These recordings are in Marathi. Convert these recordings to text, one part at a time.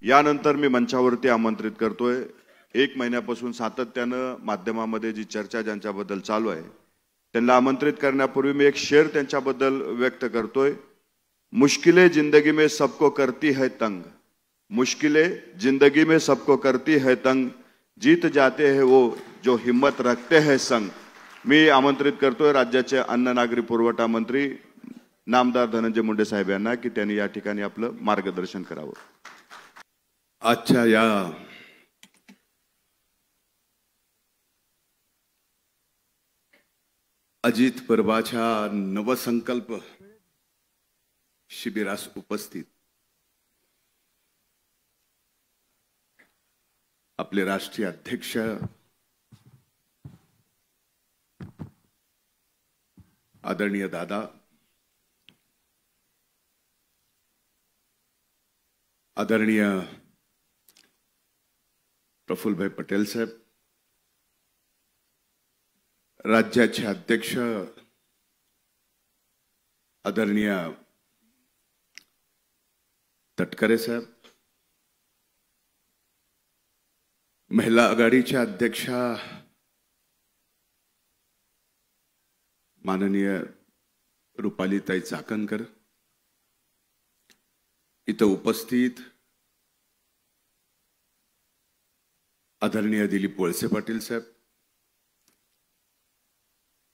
यानंतर मी मंचावरती आमंत्रित करतोय, 1 महिन्यापासून सातत्यानं माध्यमामध्ये जी चर्चा ज्यांच्याबद्दल चालू आहे त्यांना आमंत्रित करण्यापूर्वी मी एक शेर त्यांच्याबद्दल व्यक्त करतोय। मुश्किलें जिंदगी में सबको करती है तंग, मुश्किलें जिंदगी में सबको करती है तंग, जीत जाते हैं वो जो हिम्मत रखते हैं संग। मी आमंत्रित करतोय राज्याचे अन्न नागरी पुरवठा मंत्री नामदार धनंजय मुंडे साहेब यांना की त्यांनी या ठिकाणी आपलं मार्गदर्शन करावं। आजच्या या अजित पर्वाच्या नवसंकल्प शिबिरास उपस्थित आपले राष्ट्रीय अध्यक्ष आदरणीय दादा, आदरणीय प्रफुल्लभाई पटेल साहेब, राज्याचे अध्यक्ष आदरणीय तटकरे साहेब, महिला आघाडीच्या अध्यक्षा माननीय रुपालीताई चाकणकर, इथं उपस्थित आदरणीय दिलीप वळसे पाटील साहेब,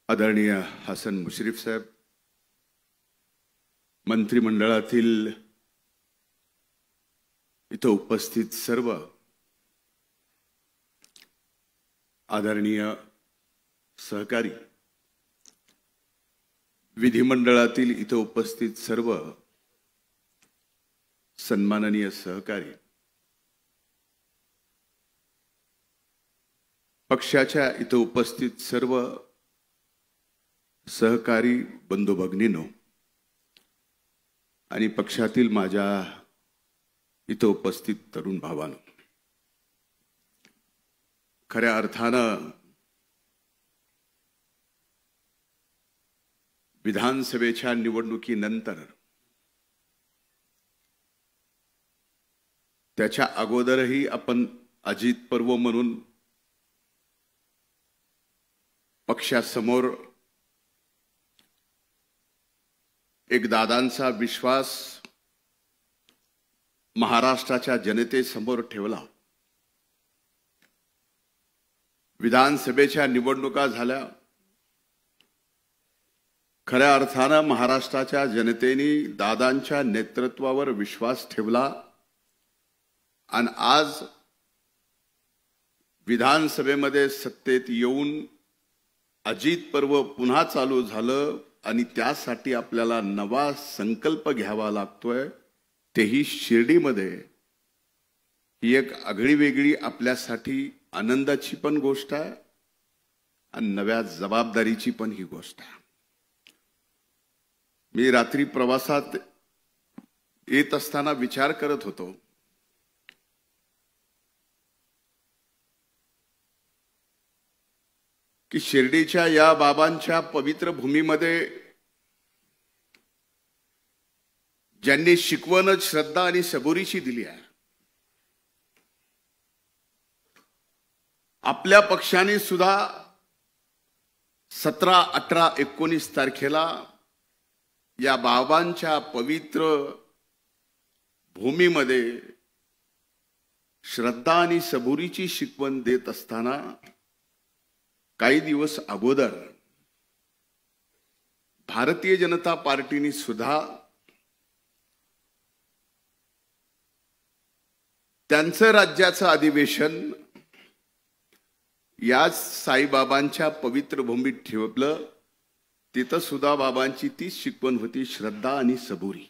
आदरणीय हसन मुश्रीफ साहेब, मंत्रिमंडळातील इथं उपस्थित सर्व आदरणीय सहकारी, विधिमंडळातील इथं उपस्थित सर्व सन्माननीय सहकारी, पक्षाच्या इथं उपस्थित सर्व सहकारी बंधू भगिनींनो आणि पक्षातील माझ्या इथं उपस्थित तरुण भावांनो, खऱ्या अर्थानं विधानसभेच्या निवडणुकीनंतर त्याच्या अगोदरही आपण अजित पर्व म्हणून पक्षासमोर एक दादांचा विश्वास महाराष्ट्राच्या जनतेसमोर ठेवला। विधानसभेच्या निवडणुका झाल्या, खऱ्या अर्थानं महाराष्ट्राच्या जनतेने दादांच्या नेतृत्वावर विश्वास ठेवला आणि आज विधानसभेमध्ये सत्तेत येऊन अजित पर्व पुन्हा चालू झालं आणि त्यासाठी आपल्याला नवा संकल्प घ्यावा लागतोय, तेही शिर्डीमध्ये। ही एक आगळीवेगळी आपल्यासाठी आनंदाची पण गोष्ट आहे आणि नव्या जबाबदारीची पण ही गोष्ट आहे। मी रात्री प्रवासात येत असताना विचार करत होतो की शिर्डीच्या या बाबांच्या पवित्र भूमीमध्ये ज्यांनी शिकवण, श्रद्धा आणि सबुरीची दिली आहे, आपल्या पक्षाने सुद्धा 17, 18, 19 तारखेला या बाबांच्या पवित्र भूमीमध्ये श्रद्धा आणि सबुरीची शिकवण देत असताना काही दिवस अगोदर भारतीय जनता पार्टीने सुद्धा त्यांचं राज्याचं अधिवेशन याच साईबाबांच्या पवित्र भूमीत ठेवलं। तिथं सुद्धा बाबांची तीच शिकवण होती, श्रद्धा आणि सबुरी।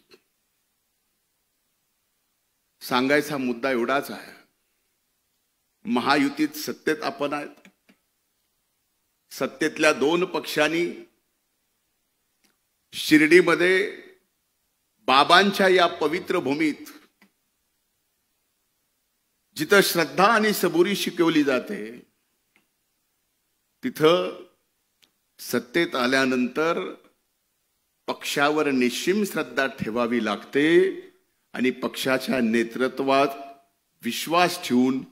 सांगायचा मुद्दा एवढाच आहे, महायुतीत सत्तेत आपण आहेत, सत्तेतल्या 2 पक्षांनी शिर्डीमध्ये बाबांच्या या पवित्र भूमीत जिथं श्रद्धा आणि सबुरी शिकवली जाते, तिथं सत्तेत आल्यानंतर पक्षावर निश्चिम श्रद्धा ठेवावी लागते आणि पक्षाच्या नेतृत्वात विश्वास ठेवून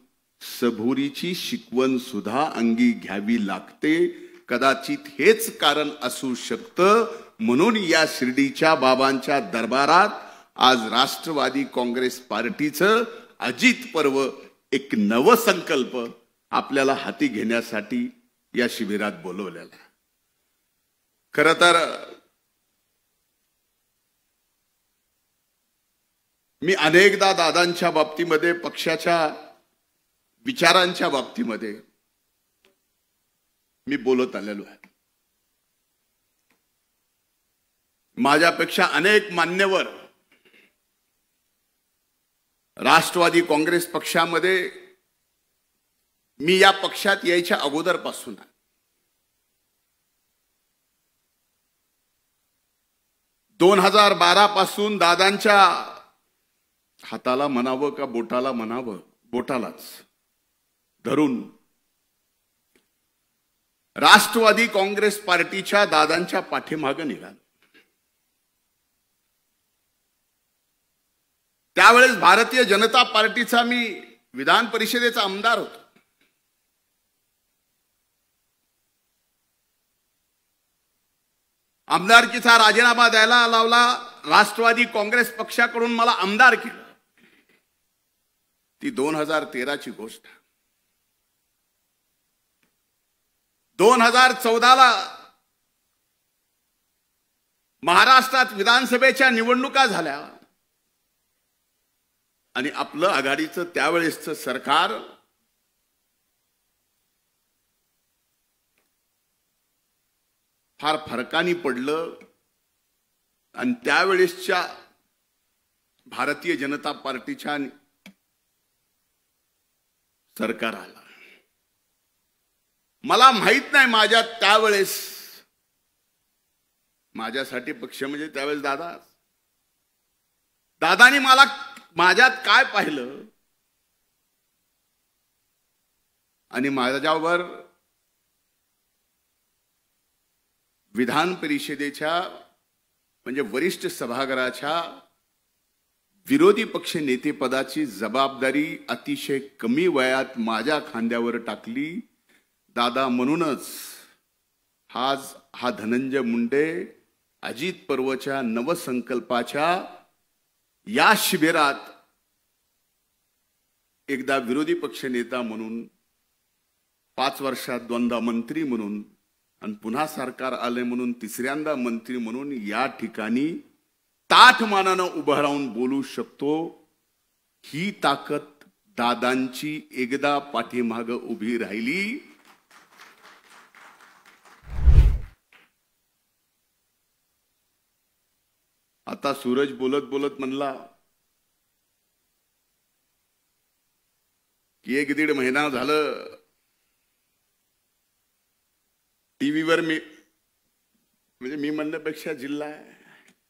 सबुरीची शिकवण सुद्धा अंगी घ्यावी लागते. कदाचित हेच कारण असू शकतं म्हणून या शिर्डीच्या बाबांच्या दरबारात आज राष्ट्रवादी काँग्रेस पार्टीचं अजित पर्व एक नवसंकल्प आपल्याला हाती घेण्यासाठी या शिबिरात बोलवलेला. खरं तर मी अनेकदा दादांच्या बाबतीमध्ये, पक्षाच्या विचारांच्या बाबतीमध्ये मी बोलत आलेलो आहे. माझ्यापेक्षा अनेक मान्यवर राष्ट्रवादी काँग्रेस पक्षामध्ये मी या पक्षात यायच्या अगोदरपासून 2012 पासून दादांच्या हाताला म्हणावं का बोटाला म्हणावं, बोटालाच धरून राष्ट्रवादी काँग्रेस पार्टीच्या दादांच्या पाठीमागे निघालो. त्यावेळेस भारतीय जनता पार्टीचा मी विधान परिषदेचा आमदार होतो. आमदारकीचा राजीनामा द्यायला लावला. राष्ट्रवादी काँग्रेस पक्षाकडून मला आमदार केलं. ती 2013 गोष्ट. 2014 महाराष्ट्रात विधानसभेच्या निवडणुका झाल्या आणि आपलं आघाडीचं त्यावेळेसचं सरकार फार फरकाने पडलं आणि त्यावेळेसच्या भारतीय जनता पार्टीच्या सरकार आला. मला माहित नाही माझ्या त्यावेळेस, माझ्यासाठी पक्ष म्हणजे त्यावेळेस दादानी मला माझ्यात काय पाहिलं आणि माझ्यावर विधान परिषदेच्या म्हणजे वरिष्ठ सभागृहाच्या विरोधी पक्ष नेतेपदाची जबाबदारी अतिशय कमी वयात माझ्या खांद्यावर टाकली. दादा म्हणूनच आज हा धनंजय मुंडे अजित पर्वच्या नवसंकल्पाच्या या शिबिरात एकदा विरोधी पक्ष नेता म्हणून, 5 वर्षात 2दा मंत्री म्हणून आणि पुन्हा सरकार आले म्हणून तिसऱ्यांदा मंत्री म्हणून या ठिकाणी ताठमानानं उभं राहून बोलू शकतो. ही ताकद दादांची एकदा पाठीमाग उभी राहिली. आता सूरज बोलत बोलत म्हणला की 1-1.5 महिना झालं टीव्हीवर मी, म्हणजे मी म्हणण्यापेक्षा जिल्हा आहे,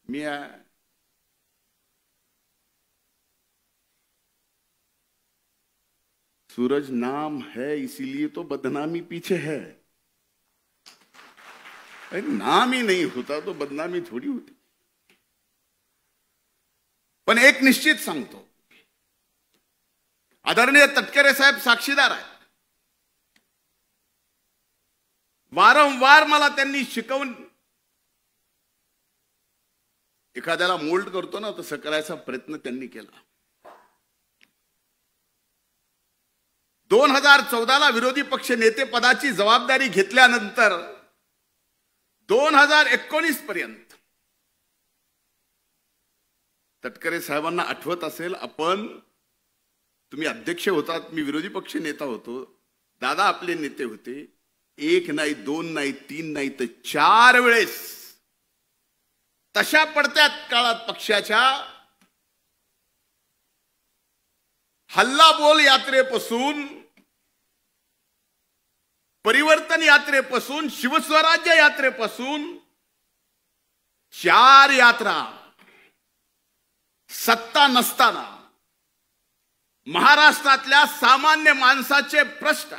मी सूरज नाम है इसीलिए तो बदनामी पीछे है. नाम ही नहीं होता तो बदनामी थोड़ी होती. पण एक निश्चित सांगतो, आदरणीय तटकरे साहेब साक्षीदार आहेत. वारंवार मला त्यांनी शिकवून, एखाद्याला मोल्ड करतो ना तसं करायचा प्रयत्न त्यांनी केला. 2014 विरोधी पक्ष नेते पदाची जबाबदारी घेतल्यानंतर 2019 पर्यंत तटकरे साहेबांना आठवत असेल, तुम्ही अध्यक्ष होतात, मी विरोधी पक्ष नेता होतो, दादा आपले नेते होते. 1 नाही 2 नाही 3 नाही तर 4 वेळेस तशा पडत्या काळात पक्षाच्या हल्ला बोल यात्रेपासून, परिवर्तन यात्रेपासून, शिवस्वराज्य यात्रेपासून 4 यात्रा सत्ता नसताना महाराष्ट्रातल्या सामान्य माणसाचे प्रश्न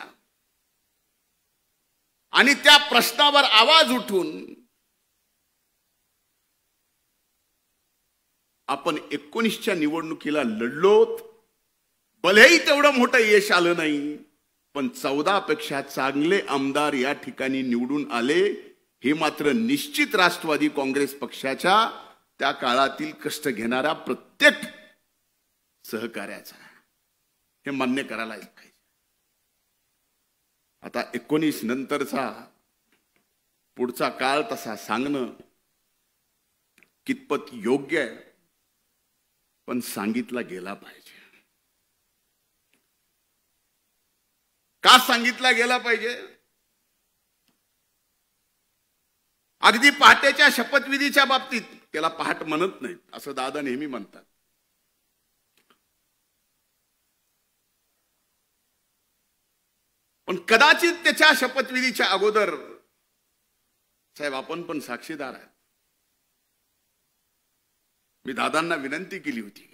आणि त्या प्रश्नावर आवाज उठून आपण 19च्या निवडणुकीला लढलोत. भलेही तेवढं मोठं यश आलं नाही, पण 14 पेक्षा चांगले आमदार या ठिकाणी निवडून आले, हे मात्र निश्चित राष्ट्रवादी काँग्रेस पक्षाच्या त्या काळातील कष्ट घेणाऱ्या प्रत्येक सहकार्याचा हे मान्य करायलाच पाहिजे. आता 19 नंतरचा पुढचा काळ तसा सांगणं कितपत योग्य आहे, पण सांगितला गेला पाहिजे. का सांगितला गेला पाहिजे? अगदी पहाटेच्या शपथविधीच्या बाबतीत, त्याला पहाट म्हणत नाहीत असं दादा नेहमी म्हणतात, पण कदाचित त्याच्या शपथविधीच्या अगोदर साहेब आपण पण साक्षीदार आहे. मी दादांना विनंती केली होती,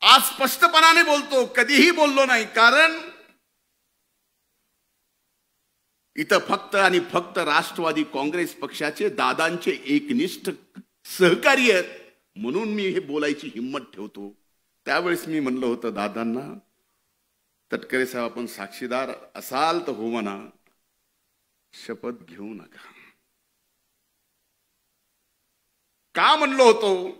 आज स्पष्टपणाने बोलतो, कधीही बोललो नाही, कारण इथं फक्त आणि फक्त राष्ट्रवादी काँग्रेस पक्षाचे दादांचे एकनिष्ठ सहकारी आहेत म्हणून मी हे बोलायची हिंमत ठेवतो. त्यावेळेस मी म्हणलं होतं दादांना, तटकरे साहेब आपण साक्षीदार असाल तर हो म्हणा, शपथ घेऊ नका. का म्हणलो होतो?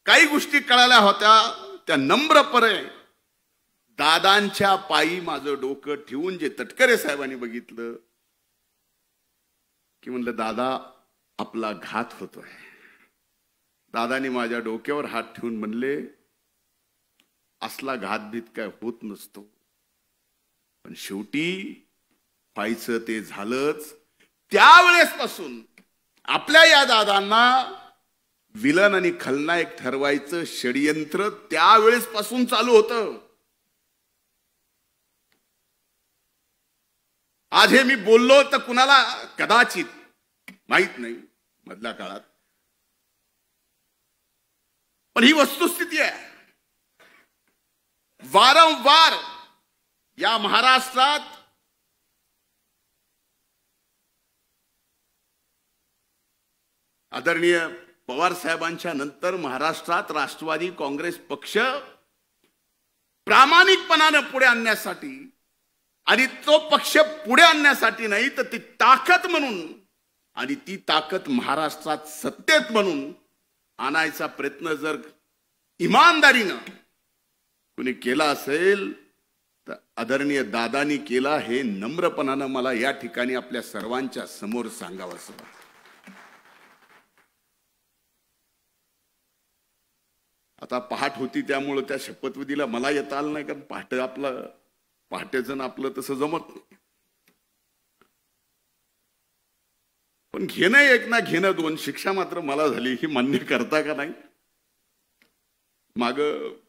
काही गोष्टी कळाल्या होत्या, त्या नम्रपणे दादांच्या पायी माझं डोकं ठेवून जे तटकरे साहेबांनी बघितलं की म्हणलं दादा आपला घात होतोय. दादानी माझ्या डोक्यावर हात ठेवून म्हणले असला घातभीत काय होत नसतो, पण शेवटी व्हायचं ते झालंच. त्यावेळेसपासून आपल्या या दादांना विलन आणि खलनायक ठरवायचं षडयंत्र त्यावेळेसपासून चालू होतं. आज हे मी बोललो तर कुणाला कदाचित माहित नाही मधल्या काळात, पण ही वस्तुस्थिती आहे. वारंवार या महाराष्ट्रात आदरणीय पवार साहेबांच्या नंतर महाराष्ट्रात राष्ट्रवादी काँग्रेस पक्ष प्रामाणिकपणाने पुढे आणण्यासाठी, आणि तो पक्ष पुढे आणण्यासाठी नाही तर ती ताकद म्हणून, आणि ती ताकद महाराष्ट्रात सत्तेत म्हणून आणायचा प्रयत्न जर इमानदारीनं कुणी केला असेल तर आदरणीय दादांनी केला, हे नम्रपणानं मला या ठिकाणी आपल्या सर्वांच्या समोर सांगावंसं वाटतं. आता पहाट होती त्यामुळे त्या शपथविधीला मला येता आलं नाही, कारण पहाटेचं आपलं तसं जमत नाही. पण घेणं एक ना घेणं दोन, शिक्षा मात्र मला झाली. ही मान्य करता का नाही? माग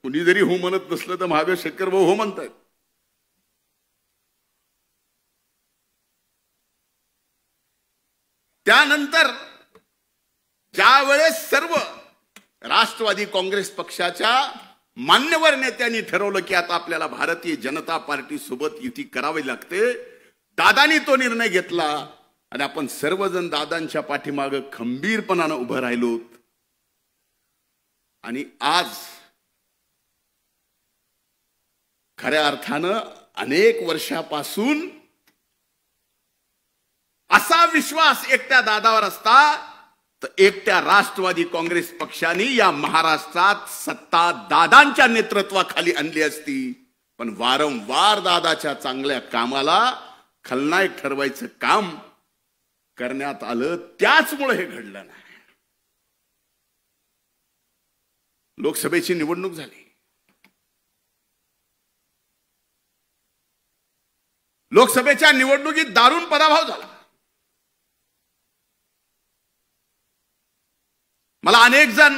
कुणी जरी हो म्हणत नसलं तर माग शेखर भाऊ हो म्हणतायत. त्यानंतर ज्या वेळेस सर्व राष्ट्रवादी काँग्रेस पक्षाच्या मान्यवर नेत्यांनी ठरवलं की आता आपल्याला भारतीय जनता पार्टी सोबत युती करावी लागते, दादांनी तो निर्णय घेतला आणि आपण सर्वजण दादांच्या पाठीमागे खंबीरपणाने उभं राहिलो. आणि आज खऱ्या अर्थानं अनेक वर्षापासून असा विश्वास एकट्या दादावर असता तर एकट्या राष्ट्रवादी काँग्रेस पक्षाने या महाराष्ट्रात सत्ता दादांच्या नेतृत्वाखाली आणली असती. पण वारंवार दादाच्या चांगल्या कामाला खलनायक ठरवायचं काम करण्यात आलं, त्याचमुळे हे घडलं नाही. लोकसभेची निवडणूक झाली. लोकसभेच्या निवडणुकीत दारुण पराभव झाला. मला अनेक जण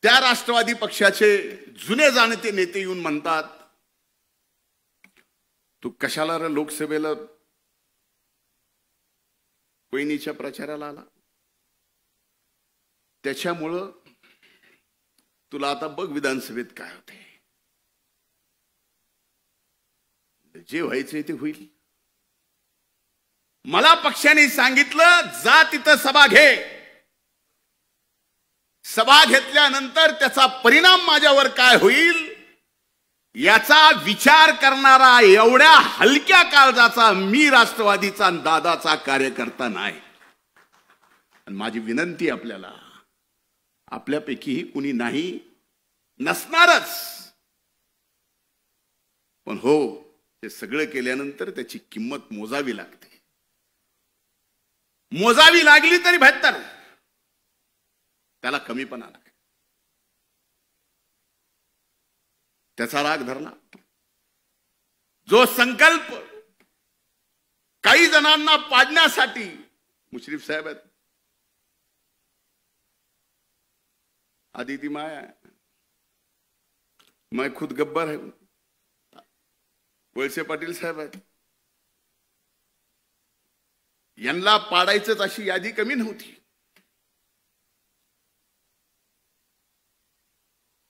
त्या राष्ट्रवादी पक्षाचे जुने जाणते नेते येऊन म्हणतात, तू कशाला रे लोकसभेला वहिनीच्या प्रचाराला आला? त्याच्यामुळं तुला आता बघ विधानसभेत काय होते. जे व्हायचंय ते होईल. मला पक्षाने सांगितलं जा तिथं सभा घे, सभा घेतल्यानंतर त्याचा परिणाम माझ्यावर काय होईल याचा विचार करणारा एवढ्या हलक्या काळजाचा मी राष्ट्रवादीचा दादाचा कार्यकर्ता नाही. आणि माझी विनंती आपल्याला, आपल्यापैकीही कुणी नाही नसणारच, पण हो ते सगळं केल्यानंतर त्याची किंमत मोजावी लागते. मोजावी लागली तरी 72 त्याला कमीपणा नाही. त्याचा राग धरला. जो संकल्प काही जणांना पाडण्यासाठी, मुश्रीफ साहेब आहेत, आदिती माया, मैं खुद गब्बर है, वळसे पाटील साहेब आहेत, यांना पाडायचंच अशी यादी कमी नव्हती.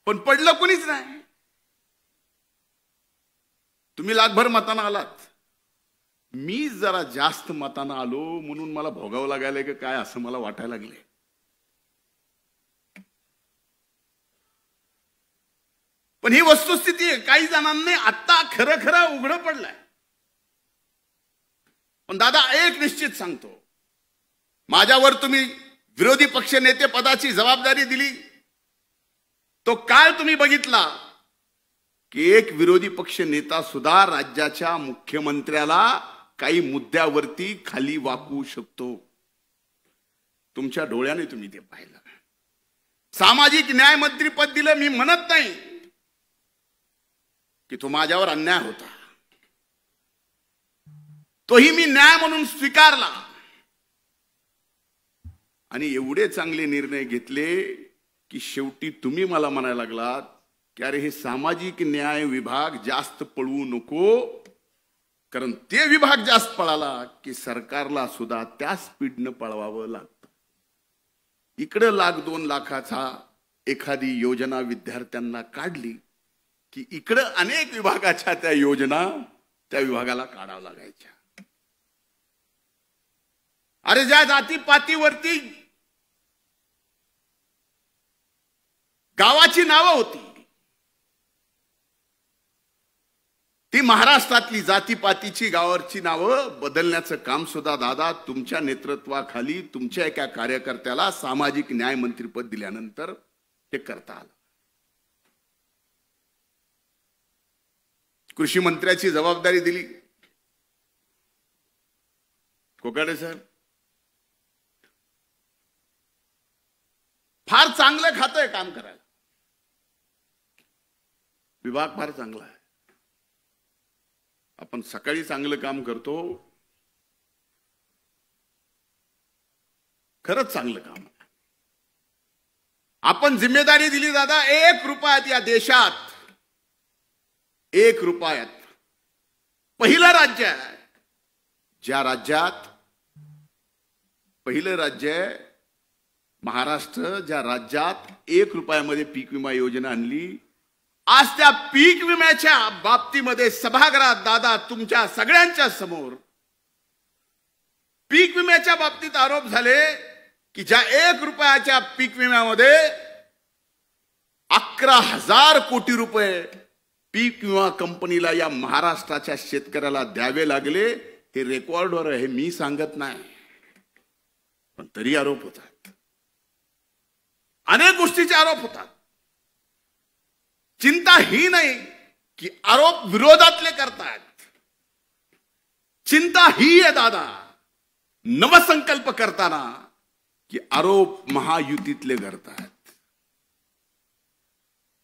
पण पडलं कोणीच नाही. तुम्ही लाखभर मतांना आलात, मी जरा जास्त मतांना आलो म्हणून मला भोगावं लागायला की काय असं मला वाटायला लागले. पण ही वस्तुस्थिती आहे. काही जणांनी आता खरं खरं उघडं पडलंय. पण दादा एक निश्चित सांगतो, माझ्यावर तुम्ही विरोधी पक्ष नेते पदाची जबाबदारी दिली, तो काळ तुम्ही बघितला की एक विरोधी पक्ष नेता सुद्धा राज्याच्या मुख्यमंत्र्याला काही मुद्द्यावरती खाली वाकवू शकतो. तुमच्या डोळ्याने तुम्ही ते पाहिलं. सामाजिक न्याय मंत्री पद दिलं, मी म्हणत नाही की तो माझ्यावर अन्याय होता, तोही मी न्याय म्हणून स्वीकारला आणि एवढे चांगले निर्णय घेतले की शेवटी तुम्ही मला म्हणायला लागलात की अरे हे सामाजिक न्याय विभाग जास्त पळवू नको, कारण ते विभाग जास्त पळाला की सरकारला सुद्धा त्या स्पीडनं पळवावं लागतं. इकडे 1,00,000-2 लाखाचा एखादी योजना विद्यार्थ्यांना काढली की इकडे अनेक विभागाच्या त्या योजना त्या विभागाला काढावं लागायच्या. अरे ज्या जातीपातीवरती गावाची नावं होती, ती महाराष्ट्रातली जातीपातीची गावावरची नावं बदलण्याचं काम सुद्धा दादा तुमच्या नेतृत्वाखाली तुमच्या एका कार्यकर्त्याला सामाजिक न्याय मंत्रीपद दिल्यानंतर हे करता आलं. कृषी मंत्र्याची जबाबदारी दिली कोकाटे साहेब. फार चांगलं खातंय काम करायला, विभाग फार चांगला आहे. आपण सकाळी चांगलं काम करतो, खरंच चांगलं काम. आपण जिम्मेदारी दिली दादा 1 रुपयात या देशात, 1 रुपयात पहिलं राज्य आहे, ज्या राज्यात पहिलं राज्य आहे महाराष्ट्र, ज्या राज्यात 1 रुपयामध्ये पीक विमा योजना आणली. आज त्या पीक विम्याच्या बाबतीमध्ये सभागृहात दादा तुमच्या सगळ्यांच्या समोर पीक विम्याच्या बाबतीत आरोप झाले की ज्या 1 रुपयाच्या पीक विम्यामध्ये 11,000 कोटी रुपये पीक विमा कंपनीला या महाराष्ट्राच्या शेतकऱ्याला द्यावे लागले. हे रेकॉर्डवर आहे, मी सांगत नाही, पण तरी आरोप होतात. अनेक गोष्टीचे आरोप होतात. चिंता ही नाही की आरोप विरोधातले करतात, चिंता ही आहे दादा नवसंकल्प करताना की आरोप महायुतीतले करतात.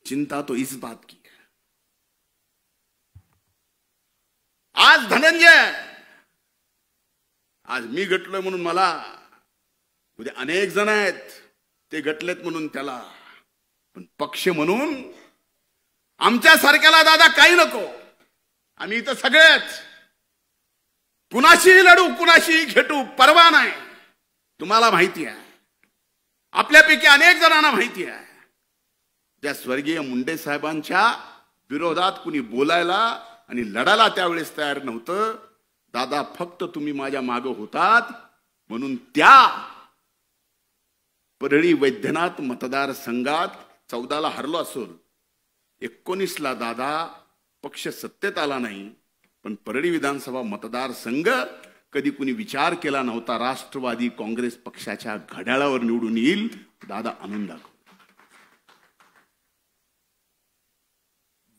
चिंता तो इस बात की है. आज धनंजय, आज मी गटलोय म्हणून मला, उद्या अनेक जण आहेत ते गटलेत म्हणून त्याला, पण पक्ष म्हणून आमच्या सारख्याला दादा काही नको. आम्ही इथं सगळेच कुणाशीही लढू, कुणाशीही खेटू, परवा नाही. तुम्हाला माहिती आहे, आपल्यापैकी अनेक जणांना माहिती आहे, त्या स्वर्गीय मुंडे साहेबांच्या विरोधात कुणी बोलायला आणि लढायला त्यावेळेस तयार नव्हतं. दादा फक्त तुम्ही माझ्या मागे होतात म्हणून त्या परळी वैद्यनाथ मतदारसंघात 14ला हरलो असून 19ला दादा पक्ष सत्तेत आला नाही, पण परळी विधानसभा मतदारसंघ कधी कुणी विचार केला नव्हता राष्ट्रवादी काँग्रेस पक्षाच्या घड्याळावर निवडून येईल. दादा आणून दाखव.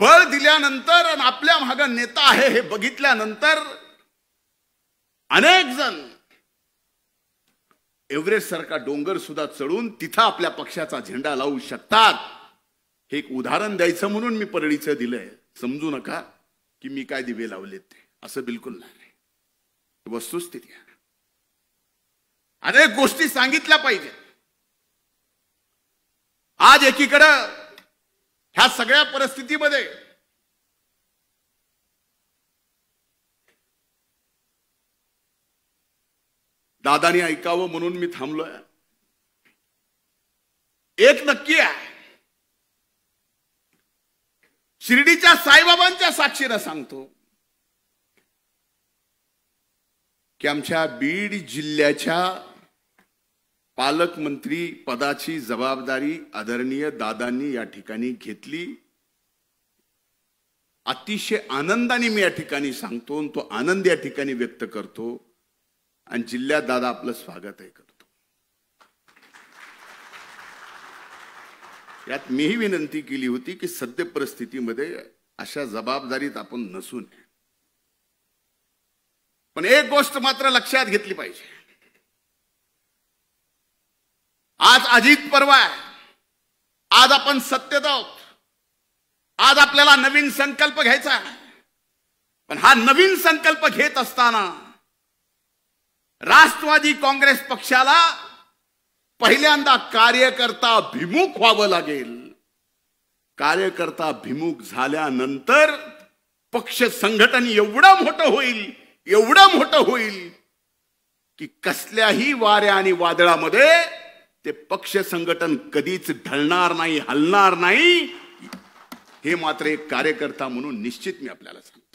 बळ दिल्यानंतर आणि आपल्या मागे नेता आहे हे बघितल्यानंतर अनेक जण एव्हरेस्ट सारखा डोंगर सुद्धा चढून तिथं आपल्या पक्षाचा झेंडा लावू शकतात. हे एक उदाहरण द्यायचं म्हणून मी परळीचं दिलंय. समजू नका की मी काय दिवे लावलेत ते, असं बिलकुल नाही. वस्तुस्थिती आहे. अनेक गोष्टी सांगितल्या पाहिजे. आज एकीकडे ह्या सगळ्या परिस्थितीमध्ये दादानी ऐकावं म्हणून मी थांबलोय. एक नक्की आहे, शिर्डीच्या साईबाबांच्या साक्षीने सांगतो की आमच्या बीड जिल्ह्याच्या पालकमंत्री पदाची जबाबदारी आदरणीय दादांनी या ठिकाणी घेतली. अतिशय आनंदाने मी या ठिकाणी सांगतो, तो आनंद या ठिकाणी व्यक्त करतो. आणि जिल्ह्यात दादा आपलं स्वागतही करतो. यात मीही विनंती केली होती की सद्य परिस्थितीमध्ये अशा जबाबदारीत आपण नसू नये. पण एक गोष्ट मात्र लक्षात घेतली पाहिजे. आज अजित पर्व आहे. आज आपण सत्तेत आहोत. आज आपल्याला नवीन संकल्प घ्यायचा आहे. पण हा नवीन संकल्प घेत असताना राष्ट्रवादी काँग्रेस पक्षाला पहिल्यांदा कार्यकर्ता भिमुख व्हावं लागेल. कार्यकर्ता भिमुख झाल्यानंतर पक्ष संघटन एवढं मोठं होईल की कसल्याही वाऱ्या आणि वादळामध्ये ते पक्ष संघटन कधीच ढळणार नाही, हलणार नाही. हे मात्र एक कार्यकर्ता म्हणून निश्चित मी आपल्याला सांगतो.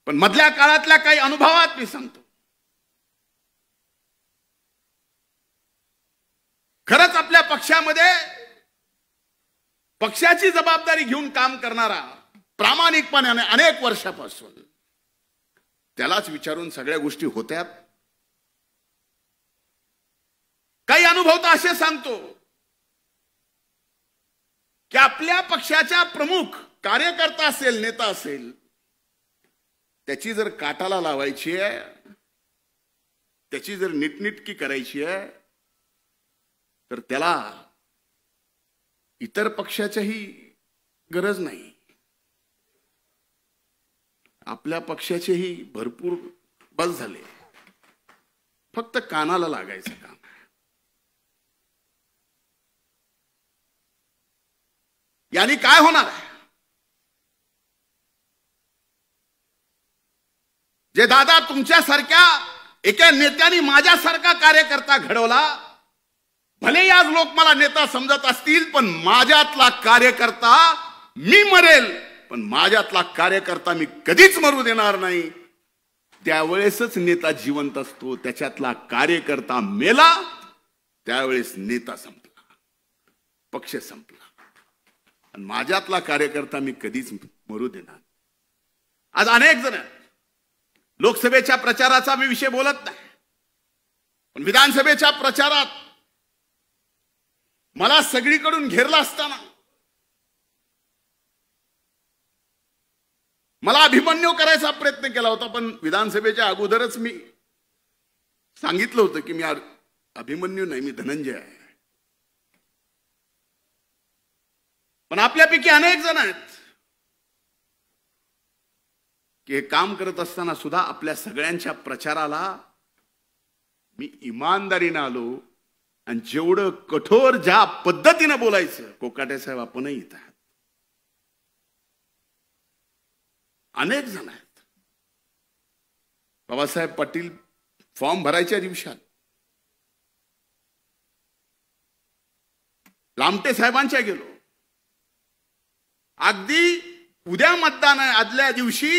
पण मधल्या काळातल्या काही अनुभवात मी सांगतो. खरंच आपल्या पक्षामध्ये पक्षाची जबाबदारी घेऊन काम करणारा प्रामाणिकपणाने अनेक वर्षापासून त्यालाच विचारून सगळ्या गोष्टी होत्या. काही अनुभव तर असे सांगतो की आपल्या पक्षाच्या प्रमुख कार्यकर्ता असेल, नेता असेल, त्याची जर काटाला लावायची आहे, त्याची जर नीटनीटकी करायची आहे, तर त्याला इतर पक्षाच्याही गरज नाही. आपल्या पक्षाचेही भरपूर बस झाले. फक्त कानाला लागायचं काम. यानी काय होणार आहे? जे दादा तुमच्यासारख्या एका नेत्याने माझ्यासारखा कार्यकर्ता घडवला, भले आज लोक मला नेता समजत असतील, पण माझ्यातला कार्यकर्ता मी मरेल, पण माझ्यातला कार्यकर्ता मी कधीच मरू देणार नाही. त्यावेळेसच नेता जिवंत असतो. त्याच्यातला कार्यकर्ता मेला त्यावेळेस नेता संपला, पक्ष संपला. आणि माझ्यातला कार्यकर्ता मी कधीच मरू देणार. आज अनेक जण लोकसभेच्या प्रचाराचा मी विषय बोलत नाही, पण विधानसभेच्या प्रचारात मला सगळीकडून घेरला असताना मला अभिमन्यू करायचा प्रयत्न केला होता. पण विधानसभेच्या अगोदरच मी सांगितलं होतं की मी अभिमन्यू नाही, मी धनंजय आहे. पण आपल्यापैकी अनेक जण आहेत की हे काम करत असताना सुद्धा आपल्या सगळ्यांच्या प्रचाराला मी इमानदारीने आलो. आणि जेवढं कठोर ज्या पद्धतीने बोलायचं, कोकाटे साहेब आपणही इथं आहात, अनेक जण आहेत. बाबासाहेब पाटील फॉर्म भरायच्या दिवसात लामटे साहेबांच्या गेलो. अगदी उद्या मतदान आहे, आदल्या दिवशी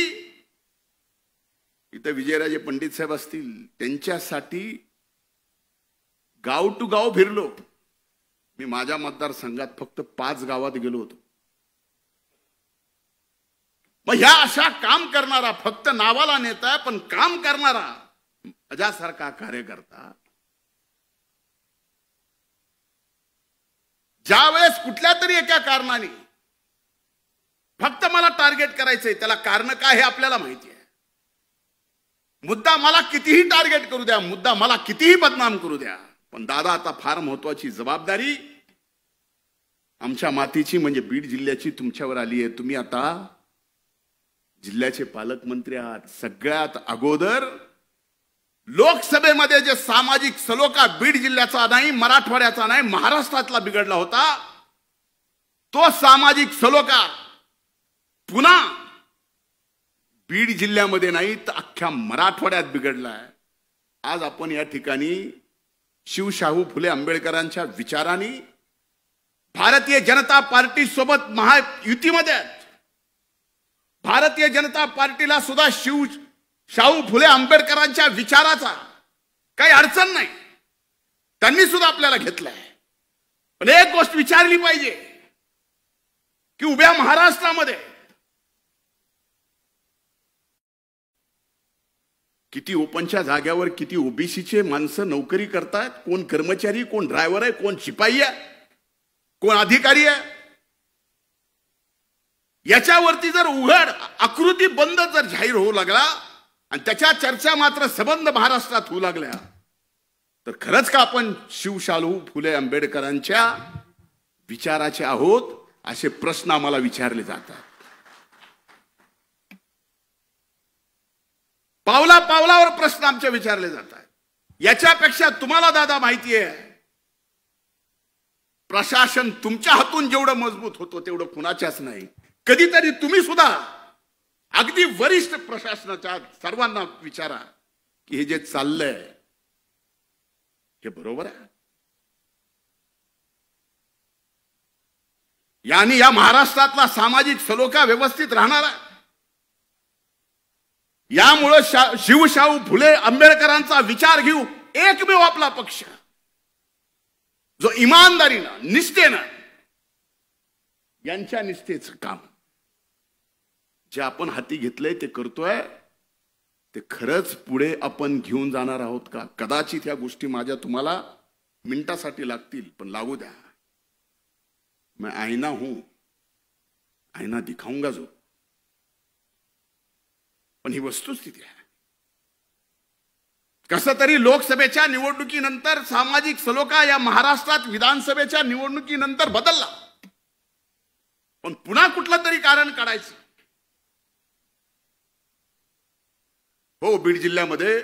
इथं विजयराजे पंडित साहेब असतील, त्यांच्यासाठी गाव टू गाव फिरलो. मी माझ्या मतदारसंघात फक्त 5 गावात गेलो होतो. मग ह्या अशा काम करणारा, फक्त नावाला नेता पण काम करणारा माझ्यासारखा कार्यकर्ता ज्यावेळेस कुठल्या तरी एका कारणाने फक्त मला टार्गेट करायचंय, त्याला कारण काय हे आपल्याला माहिती आहे. मुद्दा मला कितीही टार्गेट करू द्या, मुद्दा मला कितीही बदनाम करू द्या, पण दादा आता फार महत्वाची जबाबदारी आमच्या मातीची म्हणजे बीड जिल्ह्याची तुमच्यावर आली आहे. तुम्ही आता जिल्ह्याचे पालकमंत्री आहात. सगळ्यात अगोदर लोकसभेमध्ये जे सामाजिक सलोखा बीड जिल्ह्याचा नाही, मराठवाड्याचा नाही, महाराष्ट्रातला बिघडला होता, तो सामाजिक सलोखा पुन्हा बीड जिल्ह्यामध्ये नाही तर अख्ख्या मराठवाड्यात बिघडलाय. आज आपण या ठिकाणी शिवशाहू फुले आंबेडकरांच्या विचारांनी भारतीय जनता पार्टी सोबत महायुतीमध्ये आहेत. भारतीय जनता पार्टीला सुद्धा शाहू फुले आंबेडकरांच्या विचाराचा काही अडचण नाही, त्यांनी सुद्धा आपल्याला घेतलंय. पण एक गोष्ट विचारली पाहिजे की उभ्या महाराष्ट्रामध्ये किती ओपनच्या जाग्यावर किती ओबीसीचे माणसं नोकरी करतात, कोण कर्मचारी, कोण ड्रायव्हर आहे, कोण शिपाई आहे, कोण अधिकारी आहे. याच्यावरती जर उघड आकृती बंद जर जाहीर होऊ लागला आणि त्याच्या चर्चा मात्र सबंध महाराष्ट्रात होऊ लागल्या तर खरंच का आपण शिवशाहू फुले आंबेडकरांच्या विचाराचे आहोत असे प्रश्न आम्हाला विचारले जातात. पावला पावलावर प्रश्न आमचे विचारले जातात. याच्यापेक्षा तुम्हाला दादा माहिती आहे, प्रशासन तुमच्या हातून जेवढं मजबूत होतो तेवढं कुणाच्याच नाही. कधीतरी तुम्ही सुद्धा अगदी वरिष्ठ प्रशासनाच्या सर्वांना विचारा की हे जे चाललंय हे बरोबर आहे. यानी या महाराष्ट्रातला सामाजिक सलोखा व्यवस्थित राहणार आहे. यामुळे शिवशाहू फुले आंबेडकरांचा विचार घेऊ एकमेव आपला पक्ष जो इमानदारीनं, निष्ठेनं, यांच्या निष्ठेचं काम जे आपण हाती घेतलंय ते करतोय, ते खरंच पुढे आपण घेऊन जाणार आहोत का? कदाचित ह्या गोष्टी माझ्या तुम्हाला मिनिटासाठी लागतील, पण लागू द्या. मैं आईना हूं, आईना दिखाऊंगा जो. पण ही वस्तुस्थिती आहे. कसं तरी लोकसभेच्या निवडणुकीनंतर सामाजिक सलोखा या महाराष्ट्रात विधानसभेच्या निवडणुकीनंतर बदलला, पण पुन्हा कुठलं तरी कारण काढायचं. हो, बीड जिल्ह्यामध्ये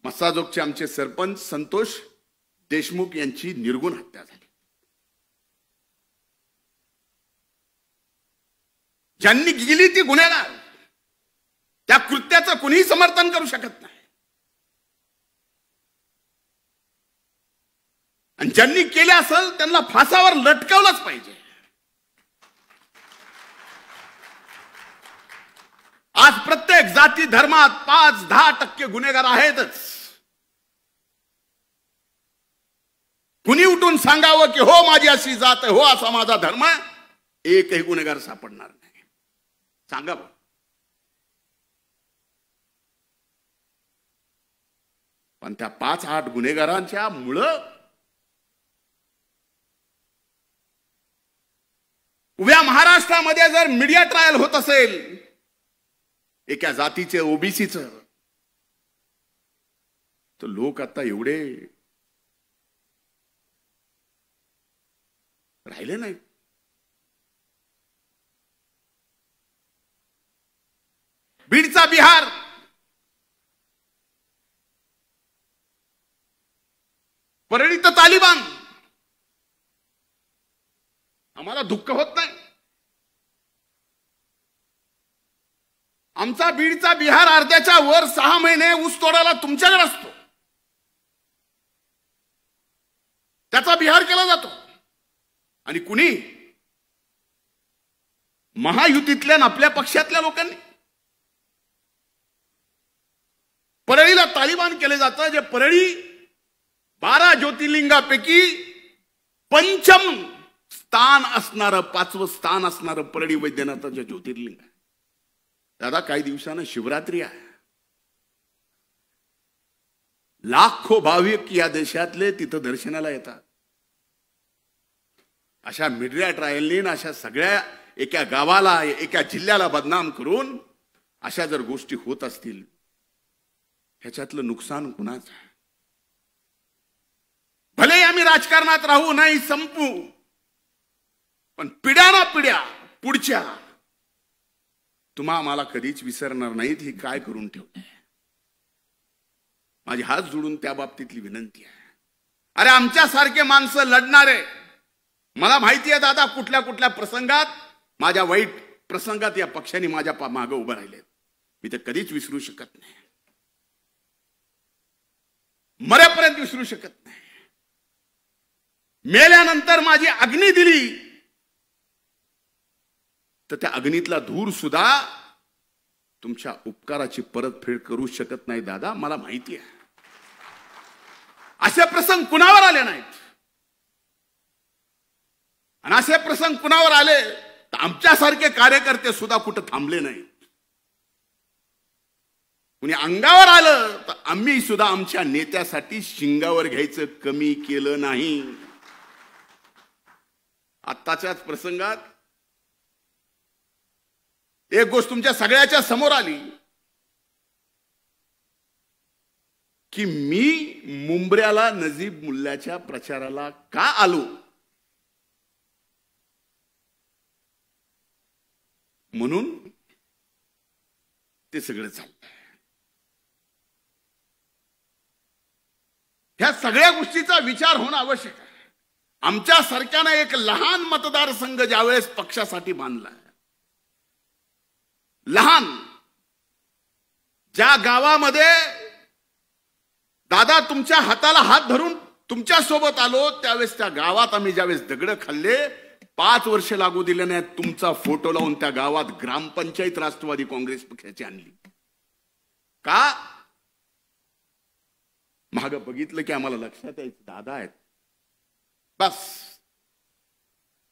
मस्साजोगचे आमचे सरपंच संतोष देशमुख यांची निर्गुण हत्या झाली. ज्यांनी गेली ती गुन्हेगार, त्या कृत्याचं कुणीही समर्थन करू शकत नाही. आणि ज्यांनी केले असेल त्यांना फासावर लटकवलंच पाहिजे. आज प्रत्येक जाती धर्मात 5-10% गुन्हेगार आहेतच. कुणी उठून सांगावं की हो माझी अशी जात आहे, हो असा माझा धर्म आहे, एकही गुन्हेगार सापडणार नाही. सांगा बा. पण त्या 5-8 गुन्हेगारांच्या मुळे उभ्या महाराष्ट्रामध्ये जर मीडिया ट्रायल होत असेल एका जातीचे, ओबीसीचं, तर लोक आता एवढे राहिले नाही. बीडचा बिहार, परळी तर तालिबान. आम्हाला दुःख होत नाही. आमचा बीडचा बिहार अर्ध्याच्या वर 6 महिने ऊस तोडायला तुमच्याकडे असतो, त्याचा बिहार केला जातो. आणि कुणी महायुतीतल्या आपल्या पक्षातल्या लोकांनी परळीला तालिबान केले जातं, जे परळी 12 ज्योतिर्लिंगापैकी पंचम स्थान असणारं, 5वं स्थान असणारं परळी वैद्यनाथाचं ज्योतिर्लिंग आहे. दादा काही दिवसानं शिवरात्री आहे. लाखो भाविक या देशातले तिथं दर्शनाला येतात. अशा मीडिया ट्रायलनी अशा सगळ्या एका गावाला एका जिल्ह्याला बदनाम करून अशा जर गोष्टी होत असतील, ह्याच्यातलं नुकसान कुणाचं आहे? भले आम्ही राजकारणात राहू नाही संपू, पण पिढ्या ना पिढ्या पुढच्या तुम्हा मला कधीच विसरणार नाहीत. ही काय करून ठेवते. माझी हात जोडून त्या बाबतीतली विनंती आहे. अरे आमच्यासारखे माणसं लढणारे, मला माहिती आहे दादा कुठल्या कुठल्या प्रसंगात, माझ्या वाईट प्रसंगात या पक्षाने माझ्या मागे उभं राहिले. मी ते कधीच विसरू शकत नाही, मरेपर्यंत विसरू शकत नाही. मेल्यानंतर माझी अग्नी दिली तर त्या अग्नीतला धूर सुद्धा तुमच्या उपकाराची परतफेड करू शकत नाही दादा, मला माहिती आहे. असे प्रसंग कुणावर आले नाहीत, आणि असे प्रसंग कुणावर आले तर आमच्यासारखे कार्यकर्ते सुद्धा कुठं थांबले नाहीत. कुणी अंगावर आलं तर आम्ही सुद्धा आमच्या नेत्यासाठी शिंगावर घ्यायचं कमी केलं नाही. आत्ताच्याच प्रसंगात एक गोष्ट तुमच्या सगळ्याच्या समोर आली की मी मुंबऱ्याला नजीब मुल्ल्याच्या प्रचाराला का आलो, म्हणून ते सगळं चाललंय. ह्या सगळ्या गोष्टीचा विचार होणं आवश्यक आहे. आमच्या सारख्यानं एक लहान मतदारसंघ ज्यावेळेस पक्षासाठी बांधलाय, लहान, ज्या गावामध्ये दादा तुमच्या हाताला हात धरून तुमच्या सोबत आलो, त्यावेळेस त्या गावात आम्ही ज्यावेळेस दगड खाल्ले, 5 वर्ष लागू दिले नाहीत, तुमचा फोटो लावून त्या गावात ग्रामपंचायत राष्ट्रवादी काँग्रेस पक्षाची आणली. का? माग बघितलं की आम्हाला लक्षात यायचं दादा आहेत. बस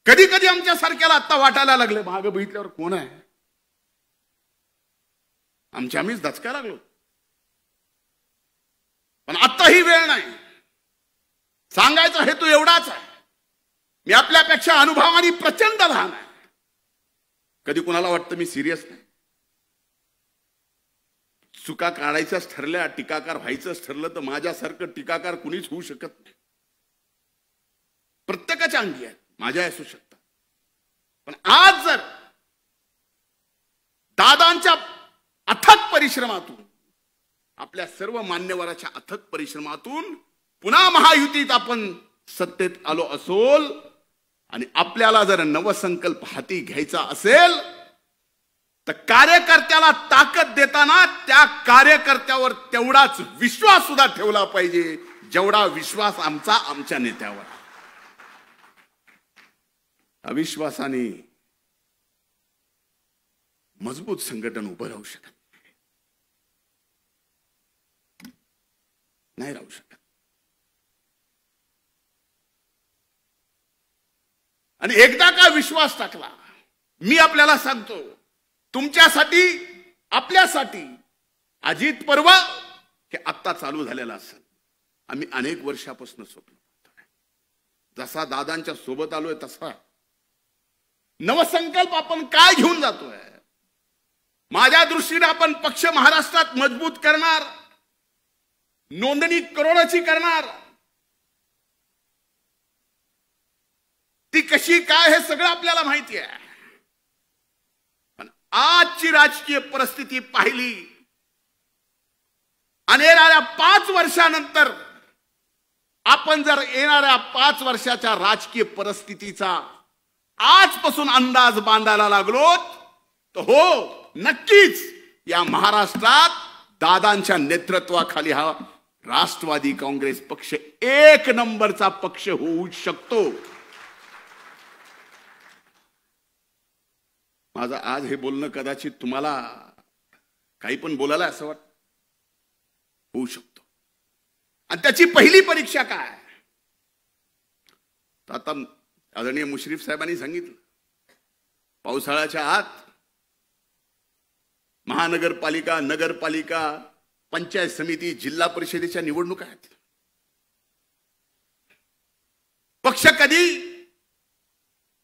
कधी कधी आमच्या सारख्याला आता वाटायला लागले, माग बघितल्यावर कोण आहे, आम्हीच दचका लागलो. पण आता ही वेळ नाही. सांगायचा हेतू एवढाच आहे, मी आपल्यापेक्षा अनुभवाने प्रचंड लहान आहे. कधी कुणाला वाटतं मी सिरियस नाही. चुका काढायच्याच ठरल्या, टीकाकार व्हायचंच ठरलं तर माझ्यासारखं टीकाकार कुणीच होऊ शकत नाही. प्रत्येकाच्या अंगी आहेत, माझ्या असू शकतात. पण आज जर दादांच्या अथक परिश्रमातून, आपल्या सर्व मान्यवराच्या अथक परिश्रमातून पुन्हा महायुतीत आपण सत्तेत आलो असोल, आणि आपल्याला जर नवसंकल्प हाती घ्यायचा असेल तर कार्यकर्त्याला ताकद देताना त्या कार्यकर्त्यावर तेवढाच विश्वास सुद्धा ठेवला पाहिजे जेवढा विश्वास आमच्या नेत्यावर. अविश्वासाने मजबूत संघटन उभं राहू शकत नाही, राहू शकत. आणि एकदा का विश्वास टाकला, मी आपल्याला सांगतो, तुमच्यासाठी, आपल्यासाठी अजित पर्व हे आत्ता चालू झालेलं असेल. आम्ही अनेक वर्षापासून स्वप्न पाहतोय. जसा दादांच्या सोबत आलोय तसा नवसंकल्प आपण काय घेऊन जातोय. माझ्या दृष्टीने आपण पक्ष महाराष्ट्रात मजबूत करणार, नोंदणी करोडाची करणार. ती कशी काय हे सगळं आपल्याला माहिती आहे. पण आजची राजकीय परिस्थिती पाहिली आणि येणाऱ्या 5 वर्षानंतर आपण जर येणाऱ्या 5 वर्षाच्या राजकीय परिस्थितीचा आजपासून अंदाज बांधायला लागलो तर हो, नक्कीच या महाराष्ट्रात दादांच्या नेतृत्वाखाली हा राष्ट्रवादी काँग्रेस पक्ष 1 नंबरचा पक्ष होऊ शकतो. माझं आज हे बोलणं कदाचित तुम्हाला काही पण बोलायला असं वाटतं, होऊ शकतो. आणि त्याची पहिली परीक्षा काय? तर आता आदरणीय मुश्रीफ साहेबांनी सांगितलं, पावसाळ्याच्या आत महानगरपालिका, नगरपालिका, पंचायत समिती, जिल्हा परिषदेच्या निवडणुका आहेत. पक्ष कधी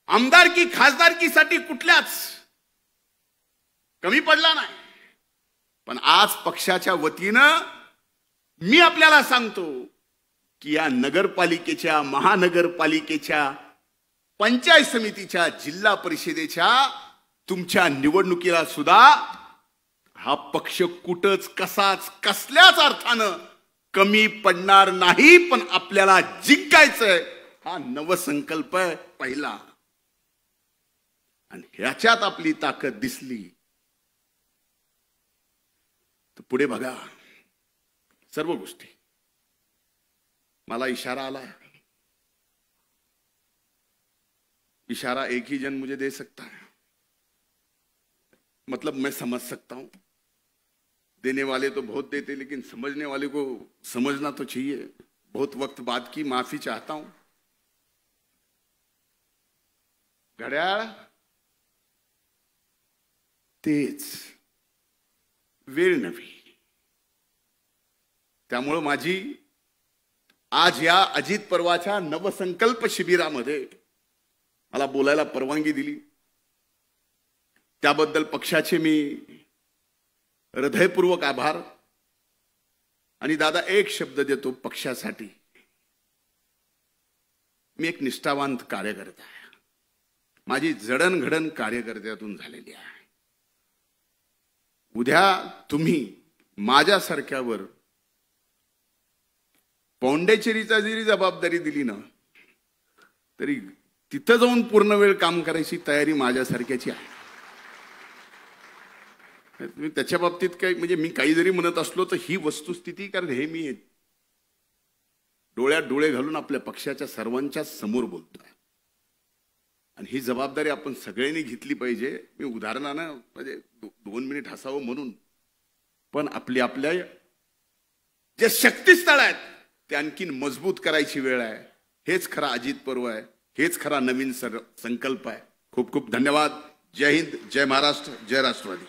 आमदारकी खासदारकीसाठी कुठल्याच कमी पडला नाही. पण आज पक्षाच्या वतीनं मी आपल्याला सांगतो की या नगरपालिकेच्या, महानगरपालिकेच्या, पंचायत समितीच्या, जिल्हा परिषदेच्या तुमच्या निवडणुकीला सुद्धा हा पक्ष कुठंच कसाच कसल्याच अर्थानं कमी पडणार नाही. पण आपल्याला जिंकायचंय, हा नवसंकल्प आहे पहिला. आणि ह्याच्यात आपली ताकद दिसली तर पुढे बघा सर्व गोष्टी. मला इशारा आला, इशारा एक ही जन मुझे दे सकता है, मतलब मैं समझ सकता हूं. देने वाले तो बहुत देते, लेकिन समझने वाले को समझना तो चाहिए. बहुत वक्त बाद की माफी चाहता हूं. घड्याळ तेच, वेळ नवी. त्यामुळे माझी आज या अजित पर्वाच्या नवसंकल्प शिबिरामध्ये मला बोलायला परवानगी दिली त्याबद्दल पक्षाचे मी हृदयपूर्वक आभार. आणि दादा एक शब्द देतो पक्षासाठी, मी एक निष्ठावंत कार्यकर्ता आहे. माझी जडणघडण कार्यकर्त्यातून झालेली आहे. उद्या तुम्ही माझ्यासारख्यावर पौंडेचेरीचा जरी जबाबदारी दिली ना, तरी तिथं जाऊन पूर्ण वेळ काम करायची तयारी माझ्यासारख्याची आहे. त्याच्या बाबतीत काही म्हणजे मी काही जरी म्हणत असलो तर ही वस्तुस्थिती, कारण हे मी डोळ्यात डोळे घालून आपल्या पक्षाच्या सर्वांच्या समोर बोलतोय. आणि ही जबाबदारी आपण सगळ्यांनी घेतली पाहिजे. मी उदाहरणानं म्हणजे 2 मिनिट हसावं म्हणून, पण आपल्या जे शक्तिस्थळ आहेत ते आणखीन मजबूत करायची वेळ आहे. हेच खरा अजित पर्व आहे, हेच खरा नवीन संकल्प आहे. खूप खूप धन्यवाद. जय हिंद, जय महाराष्ट्र, जय राष्ट्रवादी.